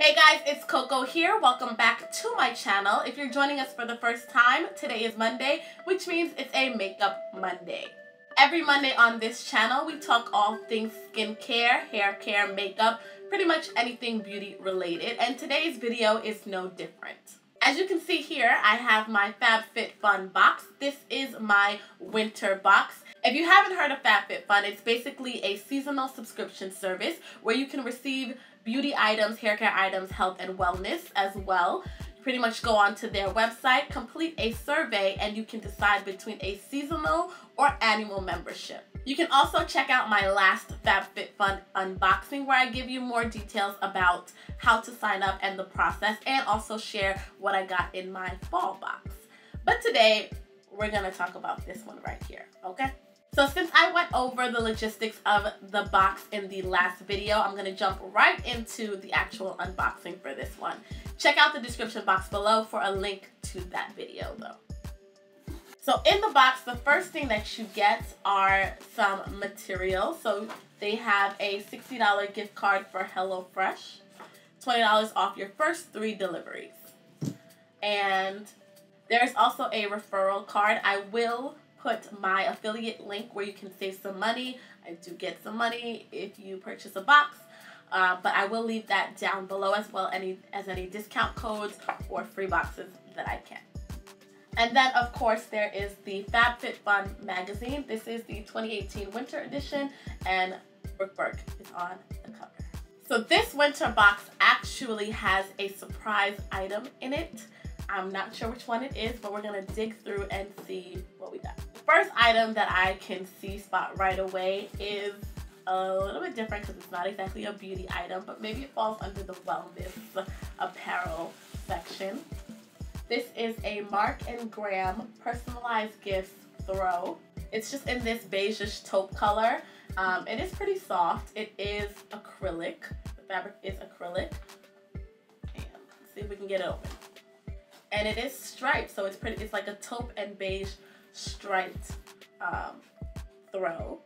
Hey guys, it's Coco here. Welcome back to my channel. If you're joining us for the first time, today is Monday, which means it's a Makeup Monday. Every Monday on this channel, we talk all things skincare, hair care, makeup, pretty much anything beauty related, and today's video is no different. As you can see here, I have my FabFitFun box. This is my winter box. If you haven't heard of FabFitFun, it's basically a seasonal subscription service where you can receive beauty items, hair care items, health and wellness as well. You pretty much go onto their website, complete a survey, and you can decide between a seasonal or annual membership. You can also check out my last FabFitFun unboxing where I give you more details about how to sign up and the process, and also share what I got in my fall box. But today, we're gonna talk about this one right here, okay? So since I went over the logistics of the box in the last video, I'm going to jump right into the actual unboxing for this one. Check out the description box below for a link to that video though. So in the box, the first thing that you get are some materials. So they have a $60 gift card for HelloFresh, $20 off your first 3 deliveries. And there's also a referral card. I will put my affiliate link where you can save some money. I do get some money if you purchase a box, but I will leave that down below as well as any discount codes or free boxes that I can. And then of course there is the FabFitFun magazine. This is the 2018 winter edition, and Brooke Burke is on the cover. So this winter box actually has a surprise item in it. I'm not sure which one it is, but we're gonna dig through and see what we got. The first item that I can spot right away is a little bit different because it's not exactly a beauty item, but maybe it falls under the wellness apparel section. This is a Mark & Graham personalized gift throw. It's just in this beigeish taupe color. It is pretty soft. It is acrylic. The fabric is acrylic. And let's see if we can get it open. And it is striped, so it's like a taupe and beige striped throw.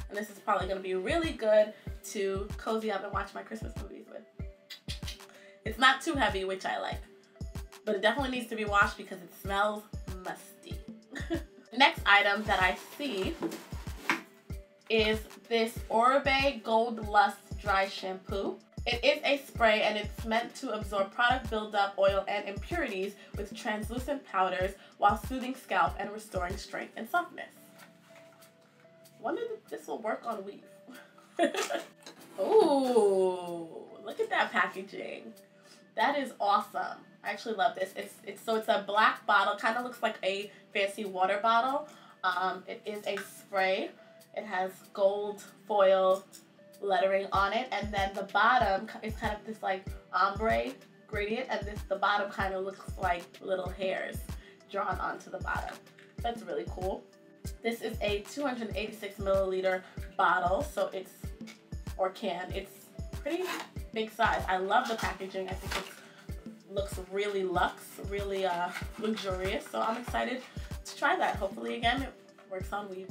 And this is probably gonna be really good to cozy up and watch my Christmas movies with. It's not too heavy, which I like, but it definitely needs to be washed because it smells musty. Next item that I see is this Oribe Gold Lust Dry Shampoo. It is a spray and it's meant to absorb product buildup, oil, and impurities with translucent powders while soothing scalp and restoring strength and softness. Wonder if this will work on weave. Ooh, look at that packaging. That is awesome. I actually love this. It's a black bottle, kind of looks like a fancy water bottle. It is a spray. It has gold foil lettering on it, and then the bottom is kind of this like ombre gradient, and the bottom kind of looks like little hairs drawn onto the bottom. That's really cool. This is a 286 milliliter bottle, so it's pretty big size. I love the packaging. I think it looks really luxe, really luxurious, so I'm excited to try that. Hopefully again it works on weave.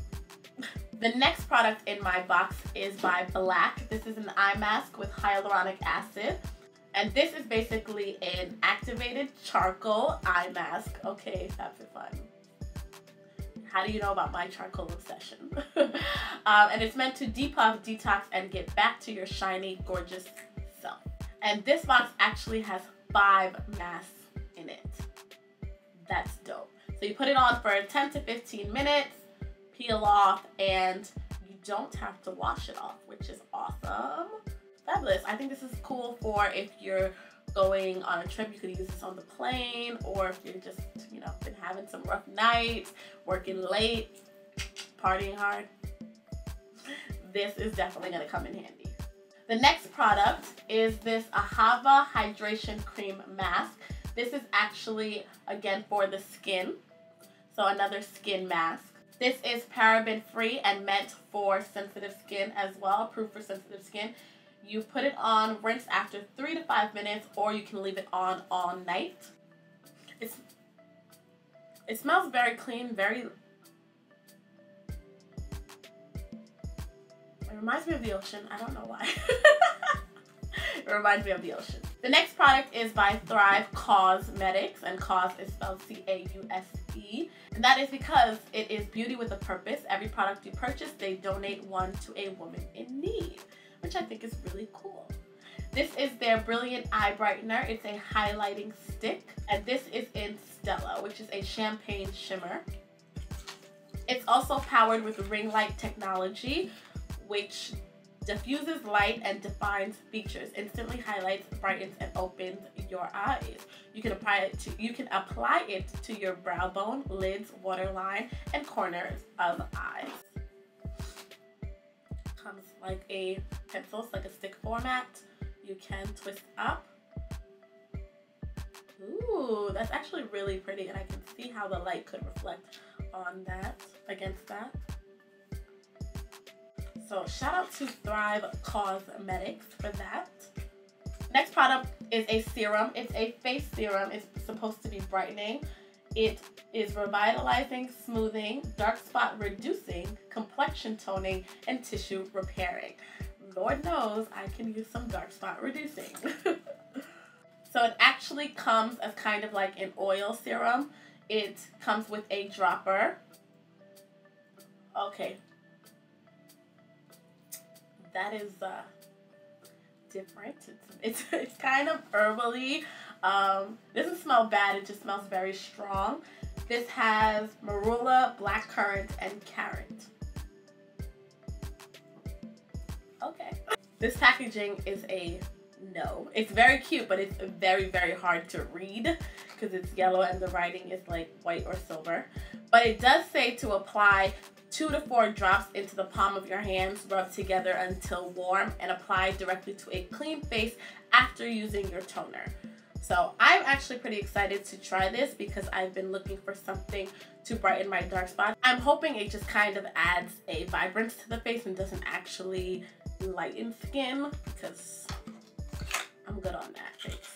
The next product in my box is by Black. This is an eye mask with hyaluronic acid. And this is basically an activated charcoal eye mask. Okay, FabFitFun. How do you know about my charcoal obsession? And it's meant to depuff, detox, and get back to your shiny, gorgeous self. And this box actually has 5 masks in it. That's dope. So you put it on for 10 to 15 minutes. Peel off, and you don't have to wash it off, which is awesome. Fabulous. I think this is cool for if you're going on a trip. You could use this on the plane, or if you're just, been having some rough nights, working late, partying hard. This is definitely going to come in handy. The next product is this Ahava Hydration Cream Mask. This is actually, again, for the skin. So another skin mask. This is paraben-free and meant for sensitive skin as well, approved for sensitive skin. You put it on, rinse after 3 to 5 minutes, or you can leave it on all night. It smells very clean, it reminds me of the ocean. I don't know why. It reminds me of the ocean. The next product is by Thrive Cosmetics, and Cause is spelled C-A-U-S-E. And that is because it is beauty with a purpose. Every product you purchase, they donate one to a woman in need, which I think is really cool. This is their Brilliant Eye Brightener. It's a highlighting stick, and this is in Stella, which is a champagne shimmer. It's also powered with ring light technology, which diffuses light and defines features, instantly highlights, brightens, and opens your eyes. You can apply it to your brow bone, lids, waterline, and corners of eyes. Comes like a pencil, it's like a stick format. You can twist up. Ooh, that's actually really pretty, and I can see how the light could reflect on that, against that. So shout out to Thrive Cosmetics for that. Next product is a serum. It's a face serum. It's supposed to be brightening. It is revitalizing, smoothing, dark spot reducing, complexion toning, and tissue repairing. Lord knows I can use some dark spot reducing. So it actually comes as kind of like an oil serum. It comes with a dropper. Okay. That is different. It's kind of herbally. Doesn't smell bad, it just smells very strong. This has marula, blackcurrant, and carrot. Okay. This packaging is a no. It's very cute, but it's very, very hard to read because it's yellow and the writing is like white or silver. But it does say to apply 2 to 4 drops into the palm of your hands, rub together until warm, and apply directly to a clean face after using your toner. So I'm actually pretty excited to try this because I've been looking for something to brighten my dark spots. I'm hoping it just kind of adds a vibrance to the face and doesn't actually lighten skin, because I'm good on that face.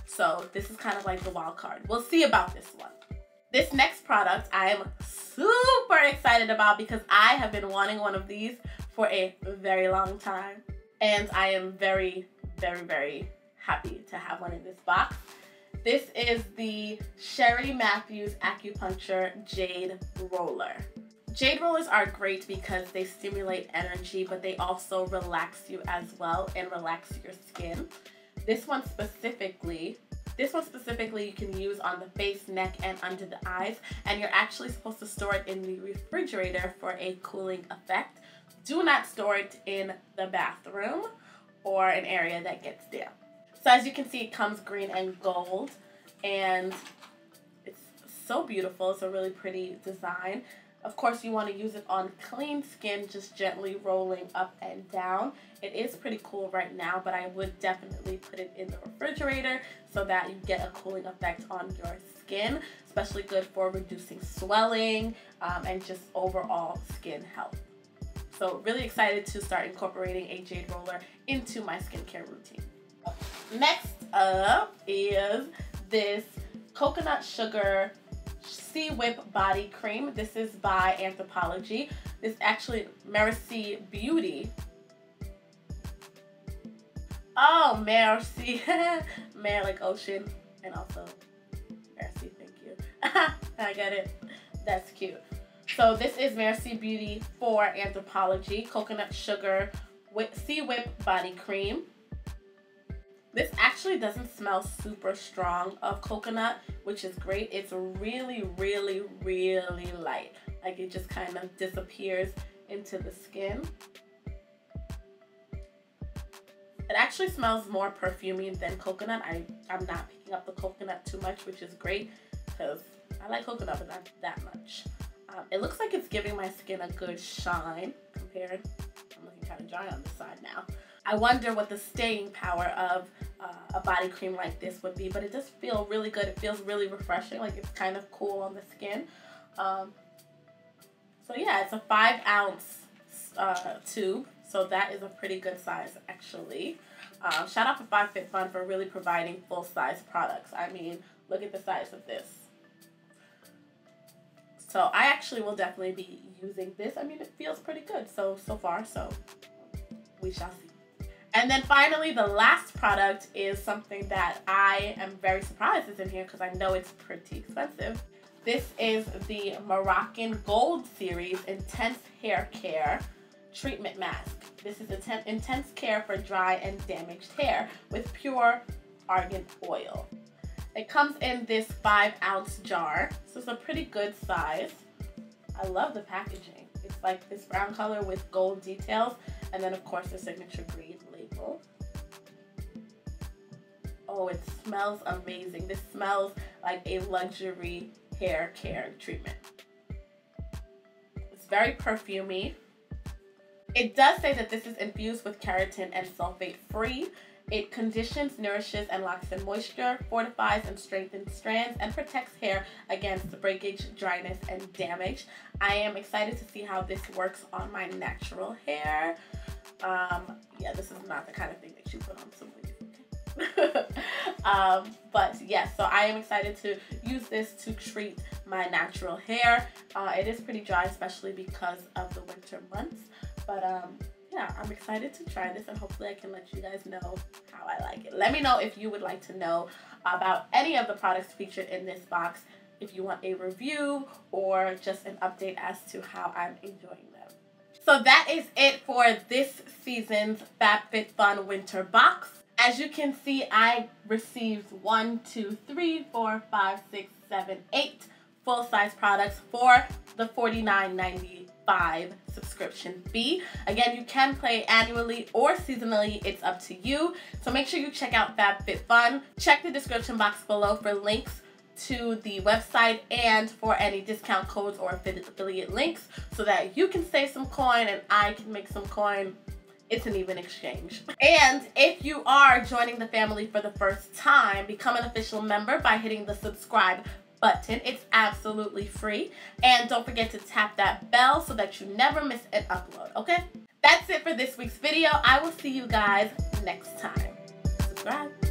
So this is kind of like the wild card. We'll see about this one. This next product I'm super excited about because I have been wanting one of these for a very long time. And I am very, very, very happy to have one in this box. This is the Sherry Matthews Acupuncture Jade Roller. Jade rollers are great because they stimulate energy, but they also relax you as well and relax your skin. This one specifically you can use on the face, neck, and under the eyes, and you're actually supposed to store it in the refrigerator for a cooling effect. Do not store it in the bathroom or an area that gets damp. So as you can see, it comes green and gold, and it's so beautiful. It's a really pretty design. Of course, you want to use it on clean skin, just gently rolling up and down. It is pretty cool right now, but I would definitely put it in the refrigerator so that you get a cooling effect on your skin, especially good for reducing swelling and just overall skin health. So really excited to start incorporating a jade roller into my skincare routine. Next up is this coconut sugar Sea Whip body cream. This is by Anthropologie. This actually Merci Beauty. Oh, merci. Mer like ocean, and also merci, thank you. I got it. That's cute. So this is Merci Beauty for Anthropologie Coconut Sugar Sea Whip body cream. This actually doesn't smell super strong of coconut, which is great. It's really, really, really light. Like it just kind of disappears into the skin. It actually smells more perfumey than coconut. I'm not picking up the coconut too much, which is great because I like coconut, but not that much. It looks like it's giving my skin a good shine compared. I'm looking kind of dry on this side now. I wonder what the staying power of a body cream like this would be, but it does feel really good. It feels really refreshing, like it's kind of cool on the skin. So yeah, it's a 5-ounce tube, so that is a pretty good size actually. Shout out to FitFun for really providing full-size products. I mean, look at the size of this. So I actually will definitely be using this. I mean, it feels pretty good so far, so we shall see. And then finally, the last product is something that I am very surprised is in here because I know it's pretty expensive. This is the Moroccan Gold series Intense Hair Care Treatment Mask. This is intense care for dry and damaged hair with pure argan oil. It comes in this 5-ounce jar, so it's a pretty good size. I love the packaging. It's like this brown color with gold details, and then of course the signature green label. Oh, it smells amazing. This smells like a luxury hair care treatment. It's very perfumey. It does say that this is infused with keratin and sulfate free. It conditions, nourishes, and locks in moisture, fortifies and strengthens strands, and protects hair against breakage, dryness, and damage. I am excited to see how this works on my natural hair. Yeah, this is not the kind of thing that you put on somebody. But yes, so I am excited to use this to treat my natural hair. It is pretty dry, especially because of the winter months. But yeah, I'm excited to try this, and hopefully I can let you guys know how I like it. Let me know if you would like to know about any of the products featured in this box, if you want a review or just an update as to how I'm enjoying them. So that is it for this season's FabFitFun winter box. As you can see, I received 8 full-size products for the $49.95 subscription fee. Again, you can play annually or seasonally. It's up to you. So make sure you check out FabFitFun. Check the description box below for links to the website and for any discount codes or affiliate links so that you can save some coin and I can make some coin. It's an even exchange. And if you are joining the family for the first time, become an official member by hitting the subscribe button. It's absolutely free. And don't forget to tap that bell so that you never miss an upload, okay? That's it for this week's video. I will see you guys next time. Subscribe.